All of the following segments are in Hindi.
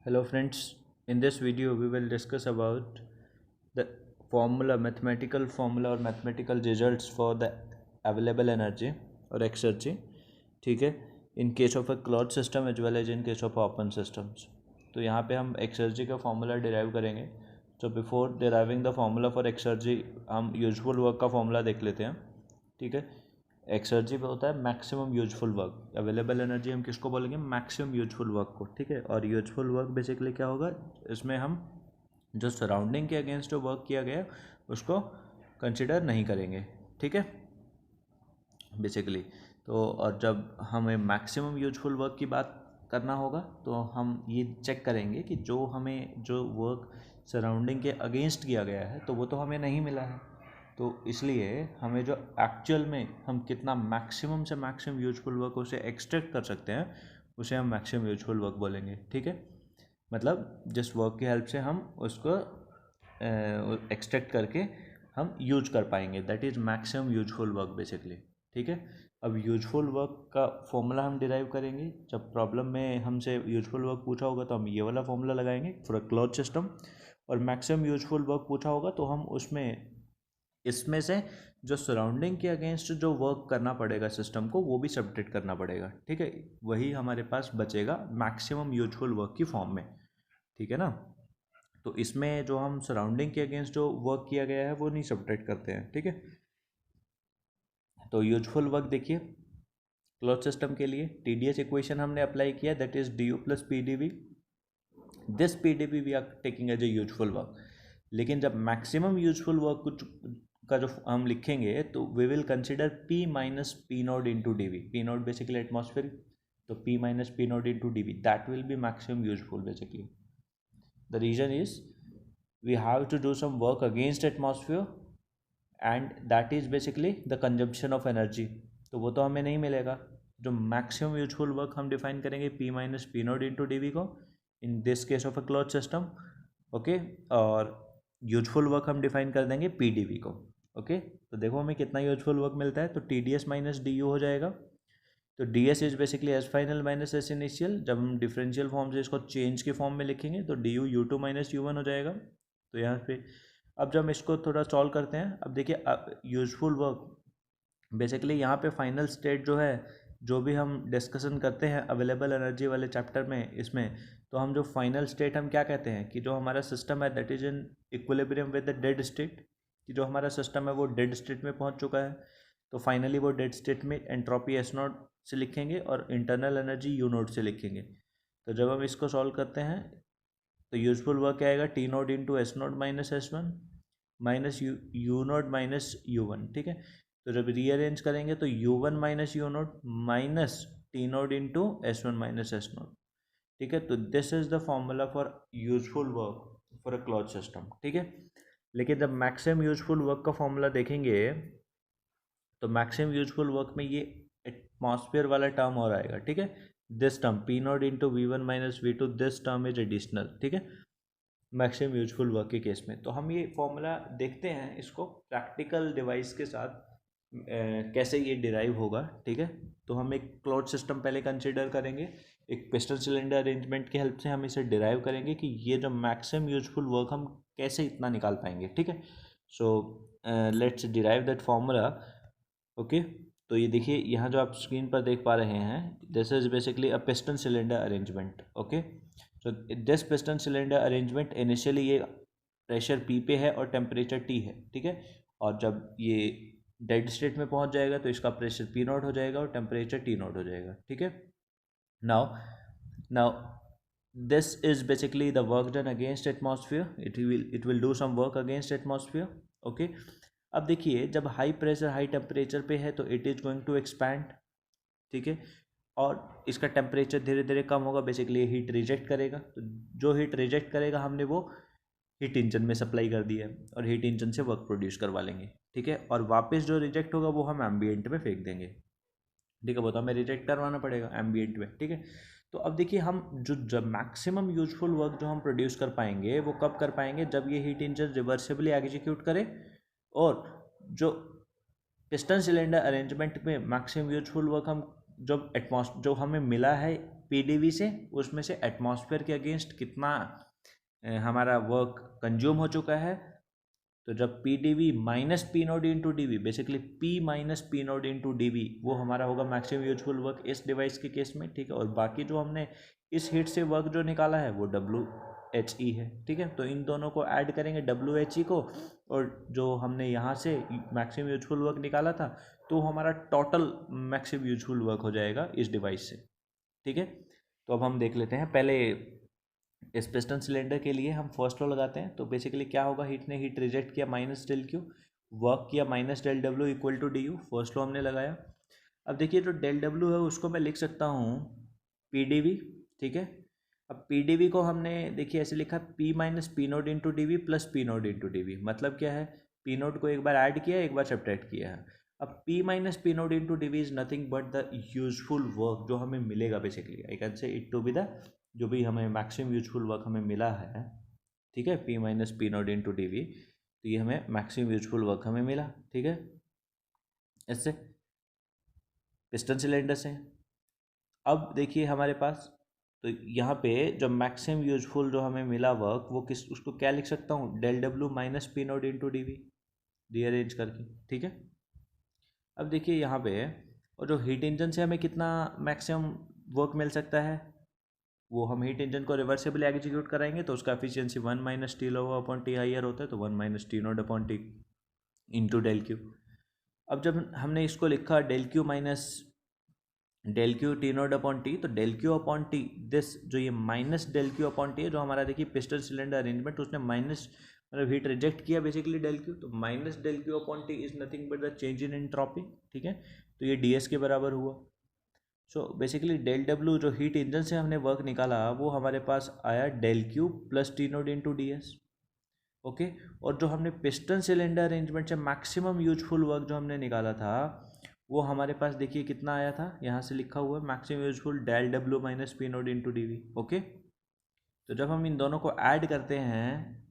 Hello friends, in this video we will discuss about the mathematical formula or mathematical results for the available energy or exergy, ठीक है, in case of a closed system as well as in case of open systems। तो यहाँ पे हम exergy का formula derive करेंगे। तो before deriving the formula for exergy हम यूजफुल वर्क का formula देख लेते हैं, ठीक है। एक्सर्जी पे होता है maximum useful work, available energy हम किसको बोलेंगे, मैक्सिमम यूजफुल वर्क को, ठीक है। और यूजफुल वर्क बेसिकली क्या होगा, इसमें हम जो सराउंडिंग के अगेंस्ट जो वर्क किया गया उसको कंसिडर नहीं करेंगे, ठीक है बेसिकली। तो और जब हमें मैक्सिमम यूजफुल वर्क की बात करना होगा तो हम ये चेक करेंगे कि जो वर्क सराउंडिंग के अगेंस्ट किया गया है तो वो तो हमें नहीं मिला है। तो इसलिए हमें जो एक्चुअल में हम कितना मैक्सिमम से मैक्सिमम यूजफुल वर्क उसे एक्सट्रैक्ट कर सकते हैं उसे हम मैक्सिमम यूजफुल वर्क बोलेंगे, ठीक है। मतलब जिस वर्क की हेल्प से हम उसको एक्सट्रैक्ट करके हम यूज कर पाएंगे, that is maximum useful work basically, ठीक है। अब यूजफुल वर्क का फॉर्मूला हम डिराइव करेंगे। जब प्रॉब्लम में हमसे यूजफुल वर्क पूछा होगा तो हम ये वाला फॉर्मूला लगाएंगे फॉर अ क्लोज सिस्टम, और मैक्सिमम यूजफुल वर्क पूछा होगा तो हम इसमें से जो सराउंडिंग के अगेंस्ट जो वर्क करना पड़ेगा सिस्टम को वो भी सब्ट्रैक्ट करना पड़ेगा, ठीक है। वही हमारे पास बचेगा मैक्सिमम यूजफुल वर्क की फॉर्म में, ठीक है ना। तो इसमें जो हम सराउंडिंग के अगेंस्ट जो वर्क किया गया है वो नहीं सब्ट्रैक्ट करते हैं, ठीक है। तो यूजफुल वर्क देखिए, क्लोज सिस्टम के लिए TDS इक्वेशन हमने अप्लाई किया, that is DU plus PdV। This PdV we are taking as a useful work. लेकिन जब मैक्सिमम यूजफुल वर्क कुछ का जो हम लिखेंगे तो we will consider P minus P naught into DV। P naught basically atmosphere, तो P minus P naught into DV that will be maximum useful basically. The reason is we have to do some work against atmosphere and that is basically the consumption of energy, तो वो तो हमें नहीं मिलेगा। जो मैक्सिमम यूजफुल वर्क हम डिफाइन करेंगे P minus P naught into DV को in this case of a close system, okay. और यूजफुल वर्क हम डिफाइन कर देंगे PdV को, ओके। तो देखो हमें कितना यूजफुल वर्क मिलता है, तो TDS माइनस DU हो जाएगा। तो DS is basically S final minus S initial. जब हम डिफरेंशियल फॉर्म से इसको चेंज के फॉर्म में लिखेंगे तो DU U2 माइनस U1 हो जाएगा। तो यहाँ पे अब जब हम इसको थोड़ा सॉल्व करते हैं, अब देखिए यूजफुल वर्क बेसिकली यहाँ पे फाइनल स्टेट जो है, जो भी हम डिस्कशन करते हैं अवेलेबल एनर्जी वाले चैप्टर में इसमें, तो हम जो फाइनल स्टेट हम क्या कहते हैं कि जो हमारा सिस्टम है that is in equilibrium with the dead state, कि जो हमारा सिस्टम है वो डेड स्टेट में पहुंच चुका है। तो फाइनली वो डेड स्टेट में एंट्रोपी S0 से लिखेंगे और इंटरनल एनर्जी U0 से लिखेंगे। तो जब हम इसको सॉल्व करते हैं तो यूजफुल वर्क क्या आएगा, T0 into S0 minus S1 minus U0 minus U1, ठीक है। तो जब रीअरेंज करेंगे तो U1 minus U0 minus T0 into S1 minus S0, ठीक है। तो this is the formula for useful work for a close system, ठीक है। लेकिन जब मैक्सिमम यूजफुल वर्क का फॉर्मूला देखेंगे तो मैक्सिमम यूजफुल वर्क में ये एटमॉस्फेयर वाला टर्म और आएगा, ठीक है। This term P0 into V1 minus V2, this term is additional, ठीक है, मैक्सिमम यूजफुल वर्क के केस में। तो हम ये फॉर्मूला देखते हैं इसको प्रैक्टिकल डिवाइस के साथ कैसे ये डिराइव होगा, ठीक है। तो हम एक क्लोज सिस्टम पहले कंसिडर करेंगे, एक पिस्टन सिलेंडर अरेंजमेंट की हेल्प से हम इसे डिराइव करेंगे कि ये जो मैक्सिमम यूजफुल वर्क हम कैसे इतना निकाल पाएंगे, ठीक है। So let's derive that formula, okay. तो ये देखिए यहाँ जो आप स्क्रीन पर देख पा रहे हैं, this is basically a piston cylinder arrangement, okay. So this piston cylinder arrangement initially ये प्रेशर P पे है और टेम्परेचर T है, ठीक है। और जब ये डेड स्टेट में पहुंच जाएगा तो इसका प्रेशर P0 हो जाएगा और टेम्परेचर T0 हो जाएगा, ठीक है। Now now this is basically the work done against atmosphere, it will do some work against atmosphere, okay। अब देखिए जब हाई प्रेशर हाई टेम्परेचर पे है तो it is going to expand, ठीक है। और इसका टेम्परेचर धीरे धीरे कम होगा, बेसिकली हीट रिजेक्ट करेगा। तो जो हीट रिजेक्ट करेगा हमने वो हीट इंजन में सप्लाई कर दिया है और हीट इंजन से वर्क प्रोड्यूस करवा लेंगे, ठीक है। और वापस जो रिजेक्ट होगा वो हम एम्बियंट में फेंक देंगे, ठीक है। वो तो हमें रिजेक्ट करवाना पड़ेगा एम्बियंट में, ठीक है। तो अब देखिए हम जब मैक्सिमम यूजफुल वर्क जो हम प्रोड्यूस कर पाएंगे वो कब कर पाएंगे, जब ये हीट इंजन रिवर्सिबली एग्जीक्यूट करे और जो पिस्टन सिलेंडर अरेंजमेंट में मैक्सिमम यूजफुल वर्क हम जब जो हमें मिला है पीडीवी से, उसमें से एटमॉस्फेयर के अगेंस्ट कितना हमारा वर्क कंज्यूम हो चुका है। तो जब P D V minus P naught into D V, basically P minus P naught into D V, वो हमारा होगा मैक्सिमम यूजफुल वर्क इस डिवाइस के केस में, ठीक है। और बाकी जो हमने इस हीट से वर्क जो निकाला है वो डब्ल्यू एच ई है, ठीक है। तो इन दोनों को ऐड करेंगे डब्ल्यू एच ई को, और जो हमने यहाँ से मैक्सिमम यूजफुल वर्क निकाला था, तो हमारा टोटल मैक्सिमम यूजफुल वर्क हो जाएगा इस डिवाइस से, ठीक है। तो अब हम देख लेते हैं। पहले इस पिस्टन सिलेंडर के लिए हम फर्स्ट लॉ लगाते हैं। तो बेसिकली क्या होगा, हीट ने हीट रिजेक्ट किया माइनस डेल क्यू, वर्क किया minus del W equal to D U, first law हमने लगाया। अब देखिए जो डेल डब्ल्यू है उसको मैं लिख सकता हूँ पी डी वी, ठीक है। अब पी डी वी को हमने देखिए ऐसे लिखा, P minus P naught into D V plus P naught into D V. मतलब क्या है, पी नोड को एक बार ऐड किया, एक बार सब्ट्रैक्ट किया है। अब P minus P naught into D V is nothing but the useful work जो हमें मिलेगा। Basically I can say it to be the, जो भी हमें मैक्सिमम यूजफुल वर्क हमें मिला है, ठीक है, P minus P naught into D V, तो ये हमें मैक्सिमम यूजफुल वर्क हमें मिला, ठीक है। इससे पिस्टन सिलेंडर से अब देखिए हमारे पास, तो यहाँ पे जो मैक्सिमम यूजफुल जो हमें मिला वर्क, वो किस, उसको क्या लिख सकता हूँ, del W minus P naught into D V, rearrange करके, ठीक है। अब देखिए यहाँ पे, और जो हीट इंजन से हमें कितना मैक्सिमम वर्क मिल सकता है, वो हम हीट इंजन को रिवर्सेबल एग्जीक्यूट कराएंगे तो उसका efficiency 1 minus T lower upon T higher होता है, तो 1 minus T nought upon T into del Q. अब जब हमने इसको लिखा del Q minus del Q T nought upon T, तो del Q upon T this, जो ये minus del Q upon T है, जो हमारा देखिए पिस्टन सिलेंडर अरेंजमेंट, उसने माइनस मतलब हीट रिजेक्ट किया बेसिकली डेल क्यू, तो minus del Q upon T is nothing but the change in entropy, ठीक है। तो ये डी एस के बराबर हुआ। सो बेसिकली डेल डब्ल्यू जो हीट इंजन से हमने वर्क निकाला, वो हमारे पास आया del Q plus T naught into D S, okay. और जो हमने पिस्टन सिलेंडर अरेंजमेंट से मैक्सिमम यूजफुल वर्क जो हमने निकाला था, वो हमारे पास देखिए कितना आया था, यहाँ से लिखा हुआ है maximum useful del W minus P naught into D V, okay. तो जब हम इन दोनों को ऐड करते हैं,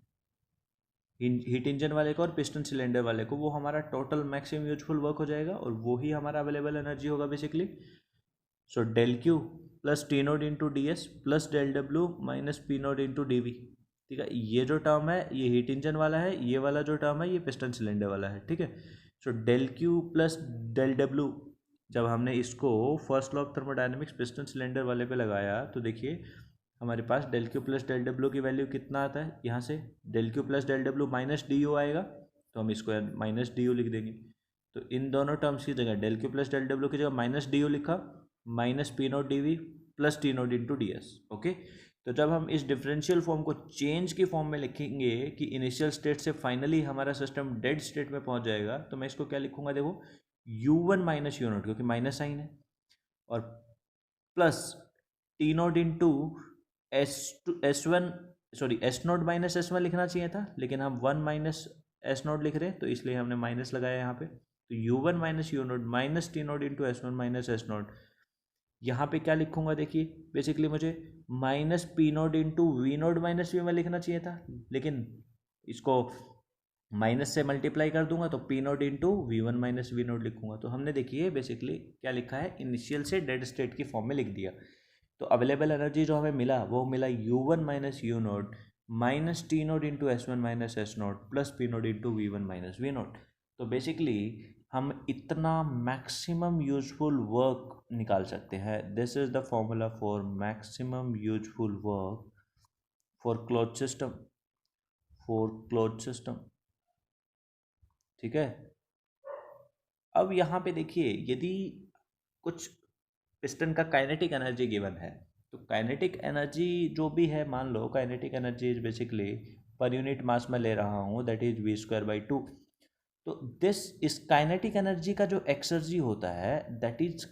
हीट इंजन वाले को और पिस्टन सिलेंडर वाले को, वो हमारा टोटल मैक्सिमम यूजफुल वर्क हो जाएगा, और वो ही हमारा अवेलेबल एनर्जी होगा basically. So del Q plus T naught into D S plus del W minus P naught into D V, ठीक है। ये जो टर्म है ये हीट इंजन वाला है, ये वाला जो टर्म है ये पिस्टन सिलेंडर वाला है, ठीक है। So del Q plus del W, जब हमने इसको first law of thermodynamics piston cylinder वाले पे लगाया, तो देखिए हमारे पास del Q plus del W की वैल्यू कितना आता है, यहाँ से del Q plus del W minus D U आएगा, तो हम इसको माइनस डी यू लिख देंगे। तो इन दोनों टर्म्स की जगह del Q plus del W की जगह माइनस डी यू लिखा, minus P naught D V plus T naught into D S, okay. तो जब हम इस डिफरेंशियल फॉर्म को चेंज की फॉर्म में लिखेंगे कि इनिशियल स्टेट से फाइनली हमारा सिस्टम डेड स्टेट में पहुंच जाएगा, तो मैं इसको क्या लिखूंगा, देखो U one minus U naught, क्योंकि माइनस साइन है, और plus T naught into S one, sorry S note minus S one लिखना चाहिए था, लेकिन हम वन माइनस एस नोट लिख रहे हैं, तो इसलिए हमने माइनस लगाया यहाँ पे। तो U one minus U naught minus T naught into S one minus S naught. यहाँ पे क्या लिखूंगा, देखिए बेसिकली मुझे minus P naught into V naught minus V में लिखना चाहिए था, लेकिन इसको माइनस से मल्टीप्लाई कर दूंगा, तो P naught into V one minus V naught लिखूंगा। तो हमने देखिए बेसिकली क्या लिखा है, इनिशियल से डेड स्टेट की फॉर्म में लिख दिया। तो अवेलेबल एनर्जी जो हमें मिला, वो मिला U one minus U naught minus T naught into S one minus S naught plus P naught into V one minus V naught. तो बेसिकली हम इतना मैक्सिमम यूजफुल वर्क निकाल सकते हैं। This is the formula for maximum useful work for close system, ठीक है। अब यहाँ पे देखिए, यदि कुछ पिस्टन का काइनेटिक एनर्जी गिवन है, तो काइनेटिक एनर्जी जो भी है, मान लो kinetic energy is basically per unit mass में ले रहा हूँ, that is V square by two. तो इस काइनेटिक एनर्जी का जो एक्सर्जी होता है, that is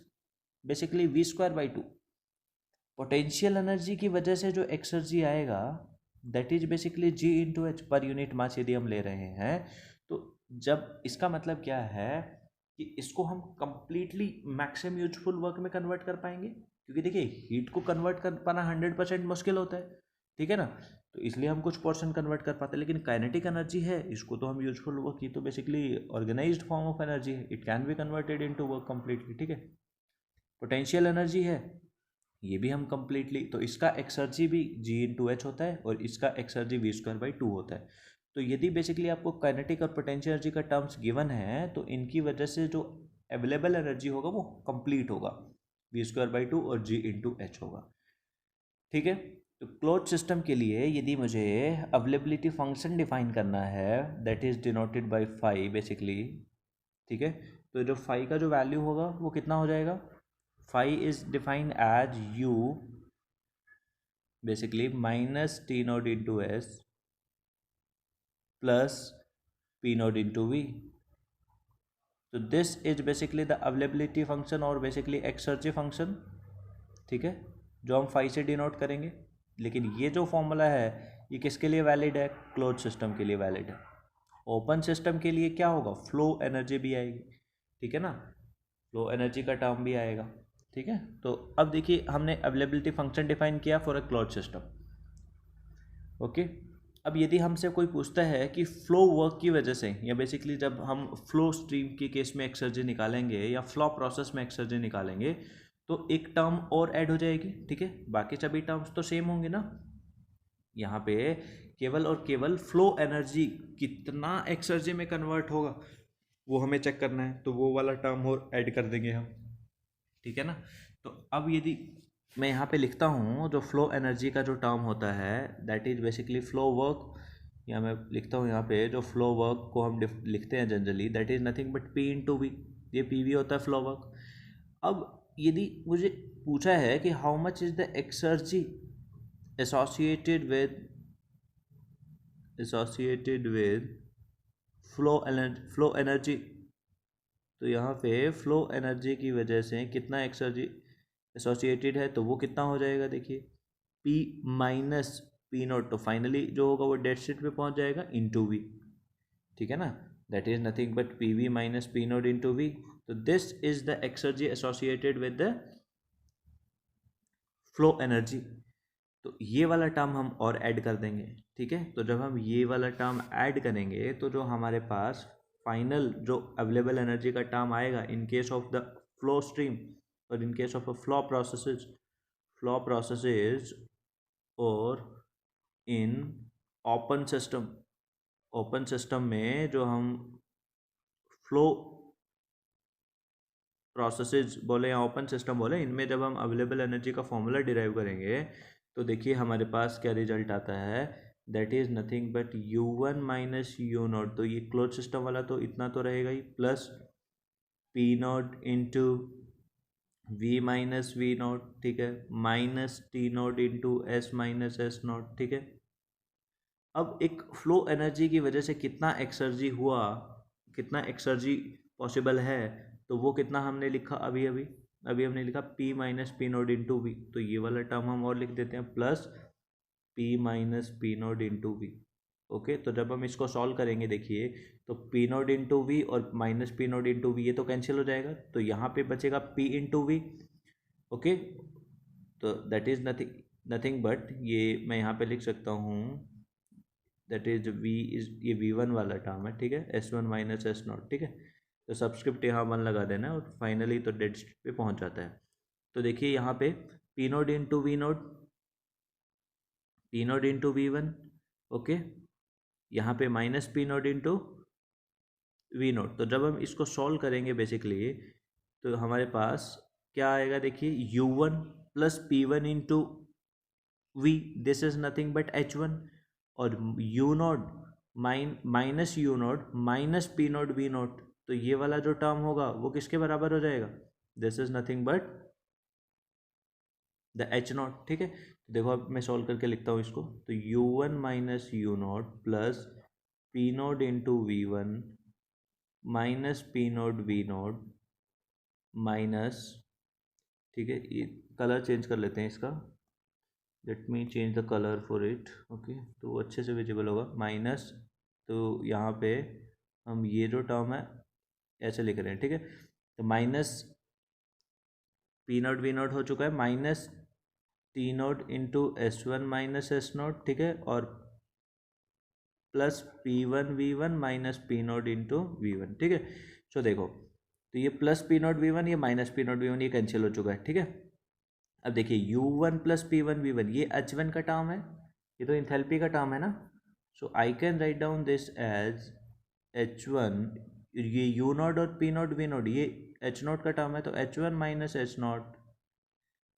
basically V square by two. Potential energy की वजह से जो एक्सर्जी आएगा, that is basically G into H per unit mass यदि हम ले रहे हैं। तो जब इसका मतलब क्या है कि इसको हम कंप्लीटली मैक्सिमम यूजफुल वर्क में कन्वर्ट कर पाएंगे, क्योंकि देखिए हीट को कन्वर्ट कर पाना 100% मुश्किल होता है, ठीक है ना। तो इसलिए हम कुछ पोर्शन कन्वर्ट कर पाते हैं, लेकिन काइनेटिक एनर्जी है, इसको तो हम यूजफुल वर्क की, तो basically organised form of energy है, it can be converted into work completely, ठीक है। पोटेंशियल एनर्जी है, ये भी हम कंप्लीटली, तो इसका एक्सर्जी भी G/H होता है और इसका एक्सर्जी V²/2 होता है। तो यदि बेसिकली आपको काइनेटिक और पोटेंशियल एनर्जी का टर्म्स गिवन है तो इनकी वजह से जो अवेलेबल एनर्जी होगा वो कंप्लीट होगा, V²/2 और G/H होगा। ठीक है, तो क्लोज सिस्टम के लिए यदि मुझे अवेलेबिलिटी फंक्शन डिफाइन करना है that is denoted by phi basically, ठीक है, तो जो फाई का जो वैल्यू होगा वो कितना हो जाएगा, phi is defined as U basically minus T0 × S plus P0 × V। तो this is basically the availability function और बेसिकली एक्सर्जी फंक्शन, ठीक है, जो हम फाई से डिनोट करेंगे। लेकिन ये जो फॉर्मूला है ये किसके लिए वैलिड है, क्लोज सिस्टम के लिए वैलिड है। ओपन सिस्टम के लिए क्या होगा, फ्लो एनर्जी भी आएगी, ठीक है ना, फ्लो एनर्जी का टर्म भी आएगा। ठीक है, तो अब देखिए हमने अवेलेबिलिटी फंक्शन डिफाइन किया for a close system. Okay, अब यदि हमसे कोई पूछता है कि फ्लो वर्क की वजह से, या बेसिकली जब हम फ्लो स्ट्रीम के केस में एक्सर्जी निकालेंगे या फ्लो प्रोसेस में एक्सर्जी निकालेंगे तो एक टर्म और ऐड हो जाएगी, ठीक है, बाकी सभी टर्म्स तो सेम होंगे ना। यहाँ पे केवल और केवल फ्लो एनर्जी कितना एक्सर्जी में कन्वर्ट होगा वो हमें चेक करना है, तो वो वाला टर्म और ऐड कर देंगे हम, ठीक है ना। तो अब यदि मैं यहाँ पे लिखता हूँ जो फ्लो एनर्जी का जो टर्म होता है that is basically flow work, या मैं लिखता हूँ यहाँ पे जो फ्लो वर्क को हम लिखते हैं generally that is nothing but P/V, ये PV होता है फ्लो वर्क। अब यदि मुझे पूछा है कि how much is the exergy associated with flow energy, तो यहाँ पे फ्लो एनर्जी की वजह से कितना एक्सर्जी एसोसिएटेड है, तो वो कितना हो जाएगा, देखिए P-P0, तो फाइनली जो होगा वो डेड स्टेट पे पहुँच जाएगा इंटू V, ठीक है ना, that is nothing but PV minus P0 into V। तो this is the exergy associated with the flow energy. तो ये वाला टर्म हम और ऐड कर देंगे, ठीक है, तो जब हम ये वाला टर्म ऐड करेंगे तो जो हमारे पास फाइनल जो अवेलेबल एनर्जी का टर्म आएगा in case of the flow stream और in case of a flow processes और इन ओपन सिस्टम में जो हम फ्लो प्रोसेसेस बोले या ओपन सिस्टम बोले, इनमें जब हम अवेलेबल एनर्जी का फॉर्मूला डिराइव करेंगे तो देखिए हमारे पास क्या रिजल्ट आता है, that is nothing but U1 minus U0, तो ये क्लोज सिस्टम वाला तो इतना तो रहेगा ही, plus P0 into V minus V0, ठीक है, minus T0 into S minus S0, ठीक है। अब एक फ्लो एनर्जी की वजह से कितना एक्सर्जी हुआ, कितना एक्सर्जी पॉसिबल है, तो वो कितना हमने लिखा अभी हमने लिखा P minus P0 into V, तो ये वाला टर्म हम और लिख देते हैं plus P minus P0 into V। Okay, तो जब हम इसको सॉल्व करेंगे देखिए तो P0 इंटू V और माइनस P0 इंटू V ये तो कैंसिल हो जाएगा, तो यहाँ पे बचेगा P इंटू V। ओके, तो दैट इज नथिंग बट ये मैं यहाँ पे लिख सकता हूँ दैट इज V इज, ये V1 वाला टर्म है, ठीक है, S1 माइनस S0, ठीक है, तो सब्सक्रिप्ट यहाँ 1 लगा देना है और फाइनली तो डेड स्टेट पे पहुँच जाता है। तो देखिए यहाँ पे P0 into V0, P0 into V1, okay, यहाँ पे माइनस P0 इंटू V0, तो जब हम इसको सॉल्व करेंगे बेसिकली तो हमारे पास क्या आएगा, देखिए U1 plus P1 into V, this is nothing but H1, और U0 minus U0 minus P0 V0, तो ये वाला जो टर्म होगा वो किसके बराबर हो जाएगा, this is nothing but the H0, ठीक है। तो देखो अब मैं सॉल्व करके लिखता हूँ इसको, तो U1 minus U0 plus P0 into V1 minus P0 V0 minus, ठीक है, ये कलर चेंज कर लेते हैं इसका, let me change the colour for it, okay, तो वो अच्छे से विजिबल होगा, माइनस, तो यहाँ पे हम ये जो टर्म है ऐसे लिख रहे हैं, ठीक है, तो माइनस P0 V0 हो चुका है, minus T0 into S1 minus S0, ठीक है, और plus P1 V1 minus P0 into V1, ठीक है। सो देखो तो ये plus P nought V one, ये minus P nought V one, ये कैंसिल हो चुका है, ठीक है। अब देखिए U one plus P one V one, ये एच वन का टर्म है, ये तो इंथैल्पी का टर्म है ना। So I can write down this as H one, ये यू नॉट और पी नॉट वी नॉट, ये एच नॉट का टर्म है, तो H one minus H naught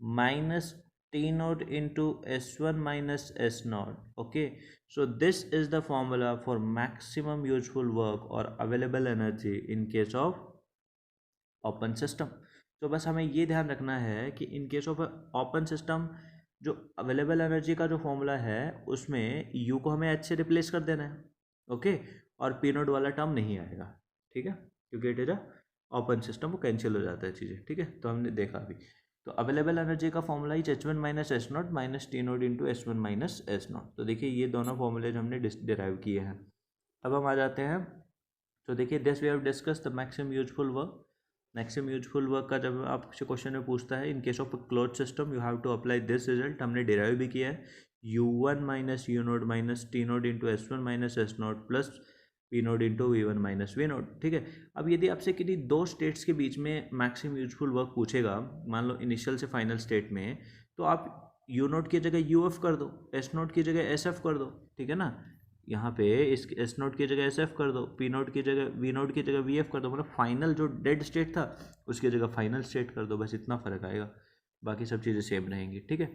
minus T naught into S one minus S naught, okay. So this is the formula for maximum useful work और available energy in case of open system. तो बस हमें ये ध्यान रखना है कि in case of open system जो अवेलेबल एनर्जी का जो फॉर्मूला है उसमें यू को हमें एच से रिप्लेस कर देना है, ओके। और पी नोट वाला टर्म नहीं आएगा, ठीक है, क्योंकि it is a open system, वो कैंसिल हो जाता है चीज़ें, ठीक है। तो हमने देखा अभी, तो अवेलेबल एनर्जी का formula is H one minus S not minus T naught into S one minus S not. तो देखिए ये दोनों फॉर्मूले जो हमने डिराइव किए हैं। अब हम आ जाते हैं, तो देखिए this we have discuss the maximum useful work. Maximum useful work का जब आपसे क्वेश्चन में पूछता है in case of close system you have to apply this result, हमने डिराइव भी किया है, U one minus U naught minus T naught into S one minus S naught plus P naught into V one minus V naught, ठीक है। अब यदि आपसे किसी दो स्टेट्स के बीच में मैक्सिमम यूजफुल वर्क पूछेगा, मान लो इनिशियल से फाइनल स्टेट में, तो आप यू नोट की जगह यू एफ कर दो, एस नोट की जगह एस एफ कर दो, ठीक है ना। यहाँ पे इस एस नोट की जगह एस एफ कर दो, पी नोट की जगह वी नोट की जगह वी एफ कर दो, मतलब फाइनल जो डेड स्टेट था उसकी जगह फाइनल स्टेट कर दो, बस इतना फ़र्क आएगा, बाकी सब चीज़ें सेम रहेंगी, ठीक है।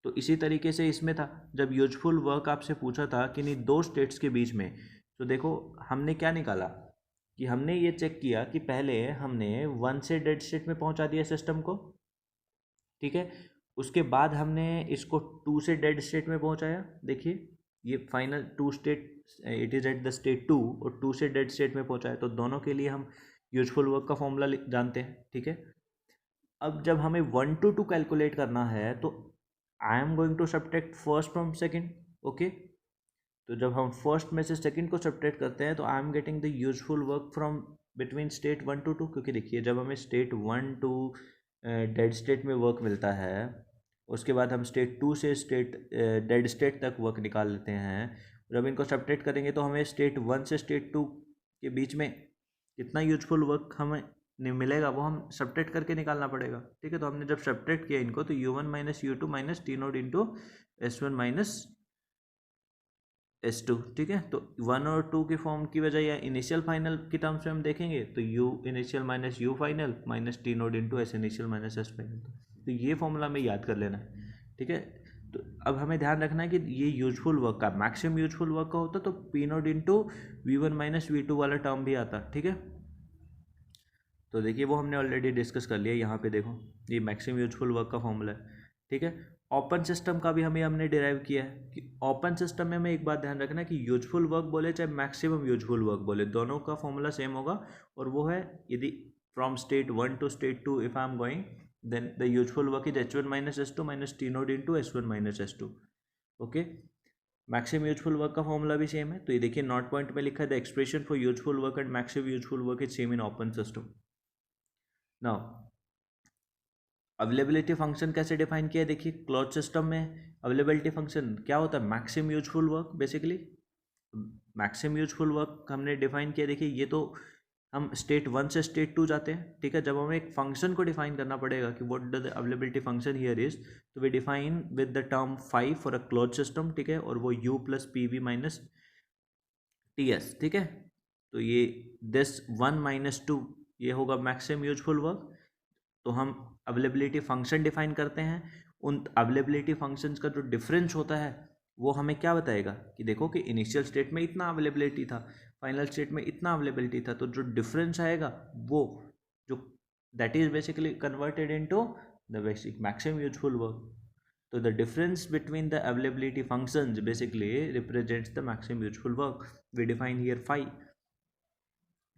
तो इसी तरीके से इसमें था, जब यूजफुल वर्क आपसे पूछा था कि नहीं दो स्टेट्स के बीच में, तो देखो हमने क्या निकाला कि हमने ये चेक किया कि पहले हमने वन से डेड स्टेट में पहुंचा दिया सिस्टम को, ठीक है। उसके बाद हमने इसको टू से डेड स्टेट में पहुंचाया, देखिए ये final two state, it is at the state two, और टू से डेड स्टेट में पहुंचाया, तो दोनों के लिए हम यूजफुल वर्क का फॉर्मूला जानते हैं, ठीक है। अब जब हमें वन टू टू कैलकुलेट करना है तो I am going to subtract first from second, okay. तो जब हम फर्स्ट में से सेकंड को सब्ट्रैक्ट करते हैं तो I am getting the useful work from between state one to two, क्योंकि देखिए जब हमें state one to dead state में वर्क मिलता है, उसके बाद हम स्टेट टू से स्टेट डेड स्टेट तक वर्क निकाल लेते हैं, जब इनको सब्ट्रैक्ट करेंगे तो हमें स्टेट वन से स्टेट टू के बीच में कितना यूजफुल वर्क हमें मिलेगा वो हम सब्ट्रैक्ट करके निकालना पड़ेगा, ठीक है। तो हमने जब सब्ट्रैक्ट किया इनको, तो U one minus U two minus T naught into S one minus S two, ठीक है। तो वन और टू की फॉर्म की बजाय या इनिशियल फाइनल की टर्म्स में हम देखेंगे तो you initial minus you final minus T naught into S initial minus S final, तो ये फॉर्मूला हमें याद कर लेना है, ठीक है। तो अब हमें ध्यान रखना है कि ये यूजफुल वर्क का मैक्सिमम यूजफुल वर्क का होता तो P naught into V one minus V two वाला टर्म भी आता, ठीक है। तो देखिए वो हमने ऑलरेडी डिस्कस कर लिया, यहाँ पे देखो ये मैक्सिमम यूजफुल वर्क का फॉर्मूला है, ठीक है। ओपन सिस्टम का भी हमने डिराइव किया है कि ओपन सिस्टम में हमें एक बात ध्यान रखना है कि यूजफुल वर्क बोले चाहे मैक्सिमम यूजफुल वर्क बोले, दोनों का फॉर्मूला सेम होगा, और वो है यदि from state one two state two if I am going then the useful work is H one minus S two minus T naught into S one minus S two, okay. Maximum useful work का फॉर्मूला भी सेम है, तो ये देखिए नॉट पॉइंट में लिखा है the expression for useful work and maximum useful work is same in open system. Now availability function कैसे डिफाइन किया है, देखिए क्लोज सिस्टम में अवेलेबिलिटी फंक्शन क्या होता है, maximum useful work, basically maximum useful work हमने डिफाइन किया। देखिए ये तो हम स्टेट वन से स्टेट टू जाते हैं, ठीक है। जब हमें एक फंक्शन को डिफाइन करना पड़ेगा कि what the availability function here is, तो we define with the term five for a close system, ठीक है, और वो U plus P V minus T S, ठीक है। तो ये दिस वन माइनस टू ये होगा मैक्सिमम यूजफुल वर्क। तो हम अवेलेबिलिटी फंक्शन डिफाइन करते हैं, उन अवेलेबिलिटी फंक्शंस का जो डिफरेंस होता है वो हमें क्या बताएगा कि देखो कि इनिशियल स्टेट में इतना अवेलेबिलिटी था, फाइनल स्टेट में इतना अवेलेबिलिटी था, तो जो डिफरेंस आएगा वो जो that is basically converted into the basic maximum useful work. तो the difference between the availability functions basically represents the maximum useful work. We define here phi,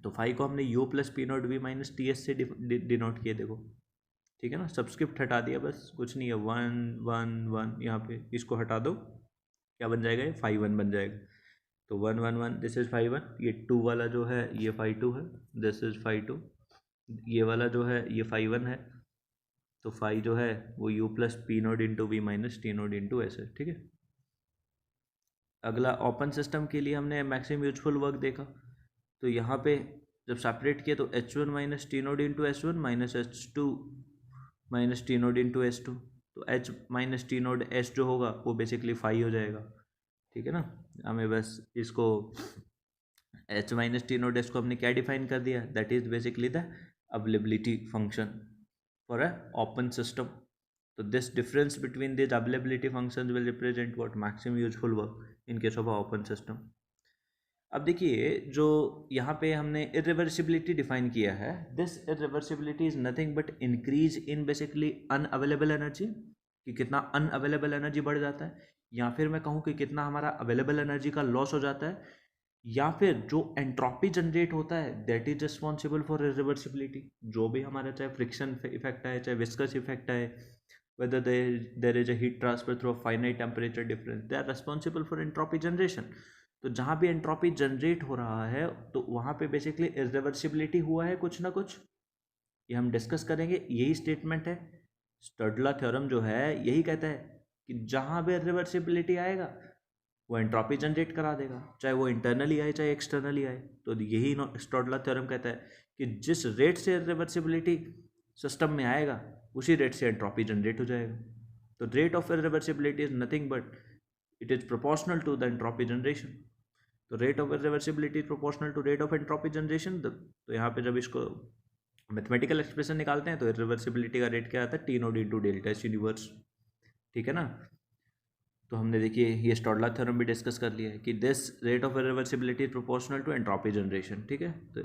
तो फाई को हमने U plus P naught V minus T S से डिनोट किया, देखो ठीक है ना, सब्सक्रिप्ट हटा दिया, बस कुछ नहीं है, वन वन वन, यहाँ पे इसको हटा दो, क्या बन जाएगा, ये फाइव वन बन जाएगा। तो one one one this is five one, ये टू वाला जो है ये फाइव टू है, दिस इज फाइव टू, ये वाला जो है ये फाइव वन है, तो फाइव जो है वो U plus P naught into V minus T naught into S है, ठीक है। अगला ओपन सिस्टम के लिए हमने मैक्सिमम यूजफुल वर्क देखा, तो यहाँ पे जब सेपरेट किया तो H1 minus T naught into S one minus H2 minus T naught into S2, तो H minus T naught S जो होगा वो बेसिकली 5 हो जाएगा, ठीक है ना। हमें बस इसको H minus T naught S को हमने क्या डिफाइन कर दिया, that is basically the availability function for a open system. तो this difference between this availability functions will represent what maximum useful work in case of open system. अब देखिए जो यहाँ पे हमने इरिवर्सिबिलिटी डिफाइन किया है, this irreversibility is nothing but increase in basically unavailable energy, कि कितना अनअवेलेबल एनर्जी बढ़ जाता है, या फिर मैं कहूँ कि कितना हमारा अवेलेबल एनर्जी का लॉस हो जाता है, या फिर जो एंट्रोपी जनरेट होता है that is responsible for irreversibility. जो भी हमारा चाहे फ्रिक्शन इफेक्ट है, चाहे विस्कस इफेक्ट है, whether there is a heat transfer through a finite temperature difference, they are responsible for entropy generation। तो जहाँ भी एंट्रोपी जनरेट हो रहा है तो वहाँ पे बेसिकली इरिवर्सिबिलिटी हुआ है कुछ ना कुछ, ये हम डिस्कस करेंगे। यही स्टेटमेंट है, स्टडला थ्योरम जो है यही कहता है कि जहाँ भी इरिवर्सिबिलिटी आएगा वो एंट्रोपी जनरेट करा देगा, चाहे वो इंटरनली आए चाहे एक्सटर्नली आए। तो यही स्टडला थ्योरम कहता है कि जिस रेट से इरिवर्सिबिलिटी सिस्टम में आएगा उसी रेट से एंट्रोपी जनरेट हो जाएगा। तो rate of irreversibility is nothing but it is proportional to the entropy generation. तो rate of irreversibility is proportional to rate of entropy generation. तो यहाँ पे जब इसको मैथमेटिकल एक्सप्रेशन निकालते हैं तो इरिवर्सिबिलिटी का रेट क्या आता है, T naught into delta S universe, ठीक है ना। तो हमने देखिए ये स्टोडला थ्योरम भी डिस्कस कर लिया है कि this rate of irreversibility is proportional to entropy generation, ठीक है। तो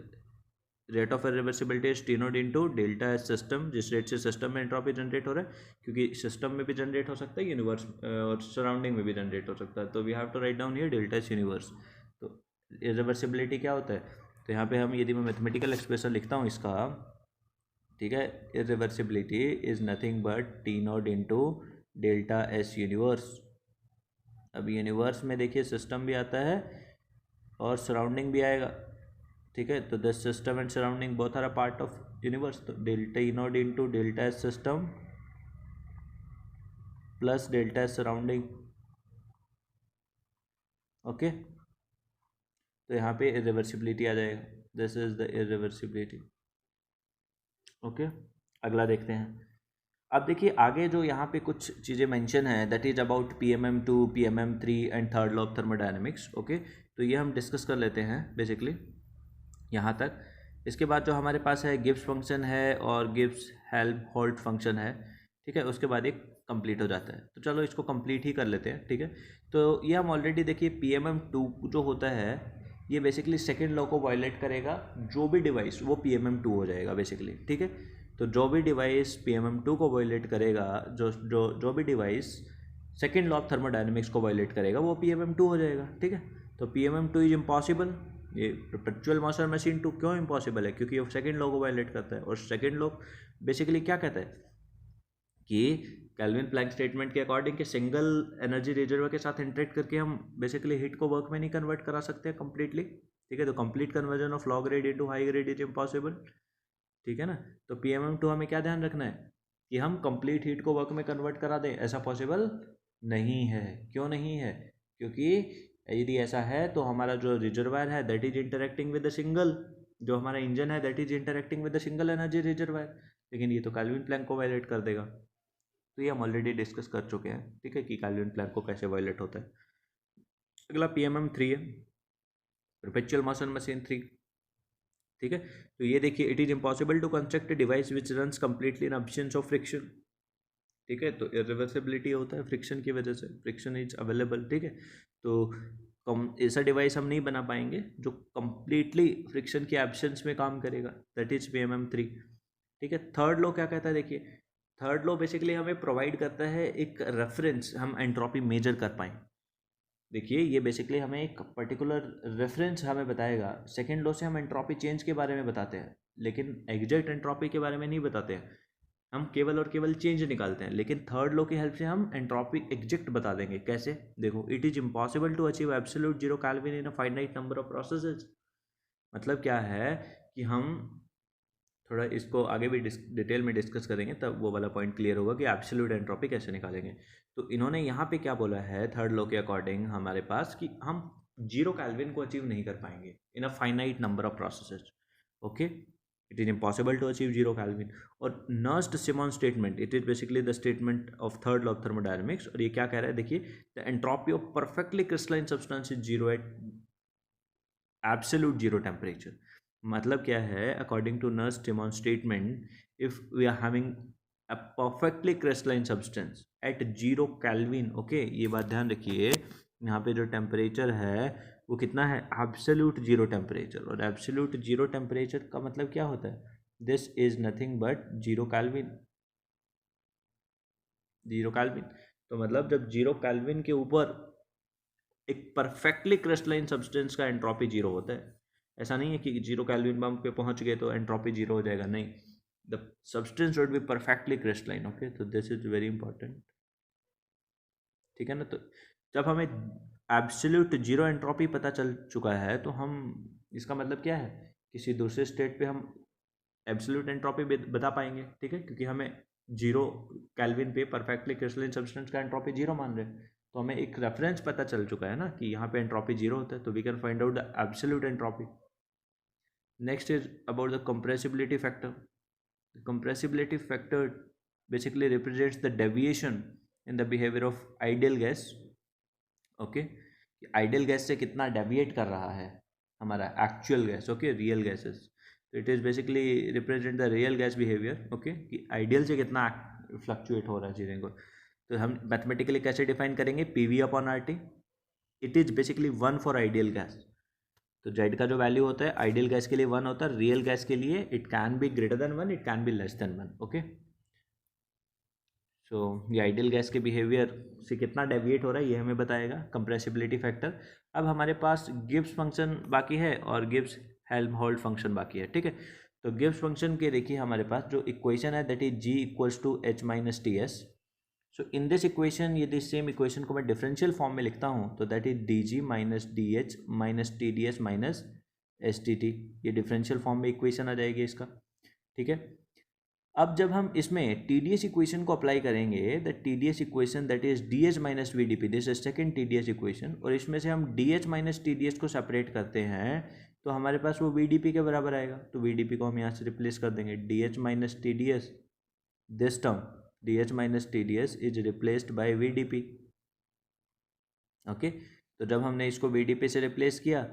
rate of irreversibility is T naught into delta S system, जिस रेट से सिस्टम में एंट्रोपी जनरेट हो रहा है, क्योंकि सिस्टम में भी जनरेट हो सकता है यूनिवर्स और सराउंडिंग में भी जनरेट हो सकता है। तो we have to write down here delta S universe. तो इरिवर्सिबिलिटी क्या होता है, तो यहाँ पे हम यदि मैं मैथमेटिकल एक्सप्रेशन लिखता हूँ इसका, ठीक है, irreversibility is nothing but T naught into delta S universe. अब यूनिवर्स में देखिए सिस्टम भी आता है और सराउंडिंग भी आएगा, ठीक है। तो the system and surrounding both are a part of universe. तो delta E naught into delta S system plus delta S surrounding, okay. तो यहाँ पे इरिवर्सिबिलिटी आ जाएगा, this is the irreversibility, okay. अगला देखते हैं। अब देखिए आगे जो यहाँ पे कुछ चीज़ें मेंशन है, that is about PMM2, PMM3 and third law of thermodynamics, okay. तो ये हम डिस्कस कर लेते हैं बेसिकली यहाँ तक। इसके बाद जो हमारे पास है गिब्स फंक्शन है और गिब्स हेल्महोल्ट्ज फंक्शन है, ठीक है। उसके बाद एक कंप्लीट हो जाता है, तो चलो इसको कंप्लीट ही कर लेते हैं, ठीक है। तो ये हम ऑलरेडी देखिए PMM2 जो होता है ये बेसिकली सेकेंड लॉ को वायलेट करेगा, जो भी डिवाइस वो PMM2 हो जाएगा बेसिकली, ठीक है। तो जो भी डिवाइस PMM2 को वायलेट करेगा, जो भी device second law of thermodynamics को वायलेट करेगा वो PMM2 हो जाएगा, ठीक है। तो PMM2 इज इम्पॉसिबल, ये परपेचुअल मॉशन मशीन 2 क्यों इम्पॉसिबल है, क्योंकि वो सेकेंड लॉ को वायलेट करता है। और सेकेंड लॉ बेसिकली क्या कहता है कि कैल्विन प्लैंक स्टेटमेंट के अकॉर्डिंग कि सिंगल एनर्जी रिजर्वर के साथ इंटरेक्ट करके हम बेसिकली हीट को वर्क में नहीं कन्वर्ट करा सकते हैं कंप्लीटली, ठीक है। तो complete conversion of low grade into high grade is impossible, ठीक है ना। तो PMM2 हमें क्या ध्यान रखना है कि हम कंप्लीट हीट को वर्क में कन्वर्ट करा दें, ऐसा पॉसिबल नहीं है। क्यों नहीं है, क्योंकि यदि ऐसा है तो हमारा जो रिजर्वायर है that is interacting with the single, जो हमारा इंजन है that is interacting with the single energy reservoir, लेकिन ये तो कैल्विन प्लैंक को वायलेट कर देगा। तो ये हम ऑलरेडी डिस्कस कर चुके हैं, ठीक है, कि कैल्विन प्लैंक को कैसे वायलेट होता है। अगला PMM3 है, परपेचुअल मोशन मशीन 3, ठीक है। तो ये देखिए it is impossible to construct a device which runs completely in absence of friction, ठीक है। तो इरिवर्सिबिलिटी होता है फ्रिक्शन की वजह से, फ्रिक्शन इज अवेलेबल, ठीक है। तो ऐसा डिवाइस हम नहीं बना पाएंगे जो कंप्लीटली फ्रिक्शन के एब्सेंस में काम करेगा, दैट इज PMM3, ठीक है। थर्ड लॉ क्या कहता है, देखिए थर्ड लॉ बेसिकली हमें प्रोवाइड करता है एक रेफरेंस, हम एंट्रोपी मेजर कर पाएँ। देखिए ये बेसिकली हमें एक पर्टिकुलर रेफरेंस हमें बताएगा। सेकेंड लॉ से हम एंट्रोपी चेंज के बारे में बताते हैं, लेकिन एग्जैक्ट एंट्रोपी के बारे में नहीं बताते हैं, हम केवल और केवल चेंज निकालते हैं। लेकिन थर्ड लॉ की हेल्प से हम एंट्रोपी एग्जैक्ट बता देंगे। कैसे, देखो, it is impossible to achieve absolute zero kelvin in a finite number of processes. मतलब क्या है कि हम थोड़ा इसको आगे भी डिटेल में डिस्कस करेंगे, तब वो वाला पॉइंट क्लियर होगा कि एब्सोल्यूट एंट्रोपी कैसे निकालेंगे। तो इन्होंने यहाँ पे क्या बोला है थर्ड लॉ के अकॉर्डिंग हमारे पास कि हम जीरो केल्विन को अचीव नहीं कर पाएंगे in a finite number of processes. okay. It is impossible to achieve 0 Kelvin. और Nernst-Simons statement, it is basically the statement of third law of thermodynamics. और ये क्या कह रहा है, देखिए, the entropy of perfectly crystalline substance is 0 at absolute 0 temperature. मतलब क्या है, according to Nernst-Simons statement, if we are having a perfectly crystalline substance at 0 Kelvin, okay, ये बात ध्यान रखिए, यहाँ पे जो टेम्परेचर है वो कितना है, एब्सोल्यूट 0 टेम्परेचर. और एब्सोल्यूट 0 टेम्परेचर का मतलब क्या होता है, this is nothing but 0 Kelvin. 0 Kelvin, तो मतलब जब 0 Kelvin के ऊपर एक परफेक्टली क्रिस्टलाइन सब्सटेंस का एंट्रोपी 0 होता है. ऐसा नहीं है कि 0 Kelvin बम पे पहुंच गए तो एंट्रोपी 0 हो जाएगा, नहीं. The substance should be perfectly crystalline, okay. तो दिस इज वेरी इंपॉर्टेंट, ठीक है ना. तो जब हमें एब्सोल्यूट 0 एंट्रोपी पता चल चुका है तो हम, इसका मतलब क्या है, किसी दूसरे स्टेट पे हम एब्सोल्यूट एंट्रोपी बता पाएंगे, ठीक है, क्योंकि हमें 0 Kelvin पे परफेक्टली क्रिस्टलाइन सब्सटेंस का एंट्रोपी 0 मान रहे हैं. तो हमें एक रेफरेंस पता चल चुका है ना कि यहाँ पे एंट्रोपी 0 होता है, तो we can find out the absolute entropy. Next is about the compressibility factor. The compressibility factor basically represents the deviation in the behavior of ideal gas, okay. Ideal gas से कितना डेविएट कर रहा है हमारा actual gas, okay, real gases. तो it is basically represent the real gas behaviour, okay, कि आइडियल से कितना फ्लक्चुएट हो रहा है चीज़ें को. तो हम मैथमेटिकली कैसे डिफाइन करेंगे, PV upon RT. It is basically 1 for ideal gas. तो जेड का जो वैल्यू होता है आइडियल गैस के लिए 1 होता है, रियल गैस के लिए it can be greater than 1, it can be less than 1, okay. So ये आइडियल गैस के बिहेवियर से कितना डेविएट हो रहा है ये हमें बताएगा कंप्रेसिबिलिटी फैक्टर. अब हमारे पास गिब्स फंक्शन बाकी है और गिब्स हेल्महोल्ट्ज फंक्शन बाकी है, ठीक है. तो गिब्स फंक्शन के देखिए हमारे पास जो इक्वेशन है that is G equals to H minus TS. So in this equation, यदि सेम इक्वेशन को मैं डिफरेंशियल फॉर्म में लिखता हूँ तो that is DG minus DH minus TDS minus STT. ये डिफरेंशियल फॉर्म में इक्वेशन आ जाएगी इसका, ठीक है. अब जब हम इसमें TDS इक्वेशन को अप्लाई करेंगे, the TDS equation that is DH minus VDP, this is second TDS equation, और इसमें से हम DH माइनस TDS को सेपरेट करते हैं तो हमारे पास वो VDP के बराबर आएगा. तो VDP को हम यहाँ से रिप्लेस कर देंगे, DH minus TDS, this term DH minus TDS is replaced by VDP, okay. तो जब हमने इसको VDP से रिप्लेस किया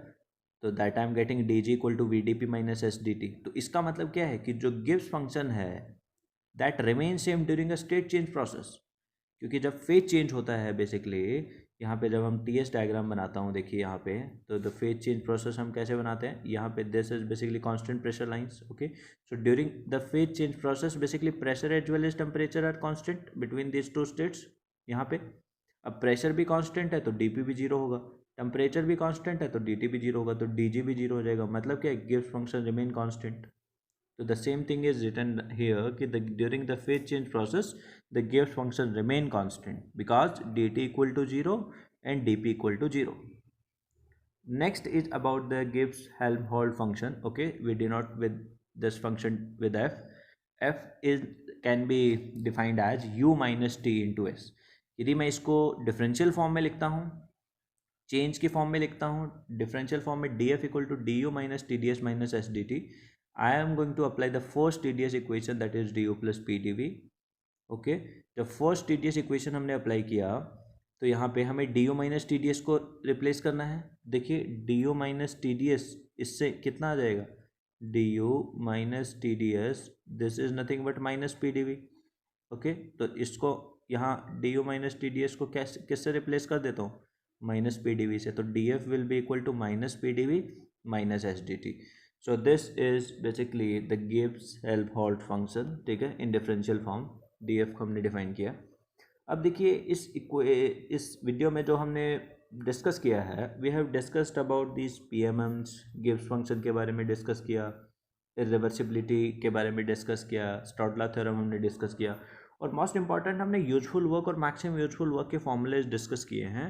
तो that I am getting DG equal to VDP minus SDT. तो इसका मतलब क्या है कि जो गिब्स फंक्शन है that remain same during a state change process. क्योंकि जब फेज चेंज होता है बेसिकली, यहाँ पे जब हम TS डायग्राम बनाता हूँ, देखिए यहाँ पे, तो द फेज चेंज प्रोसेस हम कैसे बनाते हैं, यहाँ पे this is basically constant pressure lines, okay. So during the phase change process basically pressure as well as temperature are constant between this two states. यहाँ पे अब प्रेशर भी कांस्टेंट है तो DP भी 0 होगा, टेम्परेचर भी कांस्टेंट है तो DT भी 0 होगा, तो DG भी 0 हो जाएगा. मतलब क्या, Gibbs function remain constant. So the same thing is written here कि during the phase change process the Gibbs function remain constant because dt equal to 0 and dp equal to 0. Next is about the Gibbs-Helmholtz function. Okay, we denote with this function with f. F is can be defined as u minus t into s. यदि मैं इसको डिफरेंशियल फॉर्म में लिखता हूँ, चेंज की फॉर्म में लिखता हूँ, डिफरेंशियल फॉर्म में df equal to du minus TDS minus SDT. I am going to apply the first TDS equation that is du plus PdV, okay. जब फर्स्ट TDS इक्वेशन हमने अप्लाई किया तो यहाँ पे हमें du माइनस TDS को रिप्लेस करना है. देखिए du माइनस TDS इससे कितना आ जाएगा, du minus TDS, this is nothing but minus PdV, okay. तो इसको यहाँ du माइनस TDS को किससे रिप्लेस कर देता हूँ, माइनस PdV से. तो df will be equal to minus PdV minus SDT. So this is basically the Gibbs Helmholtz function, ठीक है, इन डिफरेंशियल फॉर्म. DF को हमने डिफाइन किया. अब देखिए इस वीडियो में जो हमने डिस्कस किया है, we have discussed about this PMMs, Gibbs function के बारे में डिस्कस किया, इरिवर्सिबिलिटी के बारे में डिस्कस किया, स्टॉडलर थ्योरम हमने डिस्कस किया, और मोस्ट इंपॉर्टेंट हमने यूजफुल वर्क और मैक्सिमम यूजफुल वर्क के फॉर्मूलेज डिस्कस किए हैं.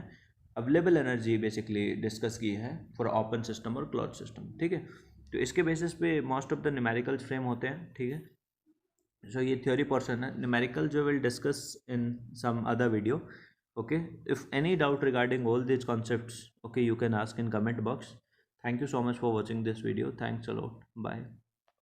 अवेलेबल एनर्जी बेसिकली डिस्कस की है फॉर ओपन सिस्टम और क्लोज सिस्टम, ठीक है. तो इसके बेसिस पे most of the numericals frame होते हैं, ठीक है. सो ये थ्योरी पोर्शन है. न्यूमेरिकल जो will discuss in some other video, okay. If any doubt regarding all this concepts, okay, you can ask in comment box. Thank you so much for watching this video. Thanks a lot. Bye.